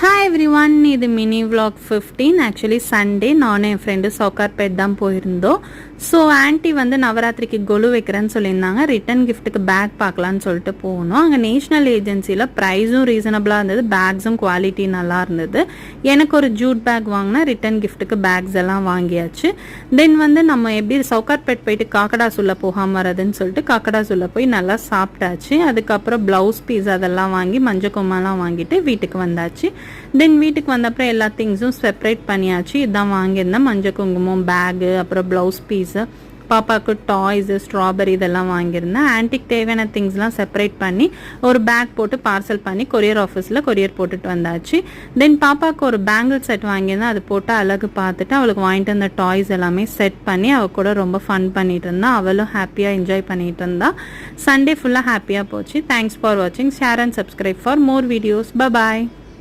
Hi everyone, இது mini vlog 15. Actually Sunday நானும் என் friend Sowcarpet தான் போயிருந்தோம். ஸோ ஆன்ட்டி வந்து நவராத்திரிக்கு கொலு வைக்கிறேன்னு சொல்லியிருந்தாங்க. ரிட்டன் கிஃப்ட்டுக்கு பேக் பார்க்கலான்னு சொல்லிட்டு போனோம். அங்கே நேஷ்னல் ஏஜென்சியில் ப்ரைஸும் ரீசனபிளாக இருந்தது, பேக்ஸும் குவாலிட்டி நல்லா இருந்தது. எனக்கு ஒரு ஜூட் பேக் வாங்கினா ரிட்டன் கிஃப்ட்டுக்கு பேக்ஸ் எல்லாம் வாங்கியாச்சு. தென் வந்து நம்ம எப்படி சவுகார்பேட் போயிட்டு காக்கடாசூல்ல போகாமல் வரதுன்னு சொல்லிட்டு காக்கடாசூல்ல போய் நல்லா சாப்பிட்டாச்சு. அதுக்கப்புறம் ப்ளவுஸ் பீஸ் அதெல்லாம் வாங்கி மஞ்சள் கும்மாலாம் வாங்கிட்டு வீட்டுக்கு வந்தாச்சு. தென் வீட்டுக்கு வந்தப்பறம் எல்லா திங்ஸும் செப்பரேட் பண்ணியாச்சு. இதுதான் வாங்கியிருந்தேன், மஞ்சள் குங்குமம், பேகு, அப்புறம் ப்ளவுஸ் பீஸு, பாப்பாவுக்கு டாய்ஸு, ஸ்ட்ராபெரி இதெல்லாம் வாங்கியிருந்தேன். ஆன்ட்டிக்கு தேவையான திங்ஸ்லாம் செப்பரேட் பண்ணி ஒரு பேக் போட்டு பார்சல் பண்ணி கொரியர் ஆஃபீஸில் கொரியர் போட்டுட்டு வந்தாச்சு. தென் பாப்பாவுக்கு ஒரு பேங்கிள் செட் வாங்கியிருந்தேன். அது போட்டு அழகு பார்த்துட்டு அவளுக்கு வாங்கிட்டு வந்த டாய்ஸ் எல்லாமே செட் பண்ணி அவள் கூட ரொம்ப ஃபன் பண்ணிட்டு இருந்தா. அவளும் ஹாப்பியாக என்ஜாய் பண்ணிட்டு இருந்தா. சண்டே ஃபுல்லாக ஹாப்பியாக போச்சு. தேங்க்ஸ் ஃபார் வாட்சிங். Share and subscribe for more videos. Bye.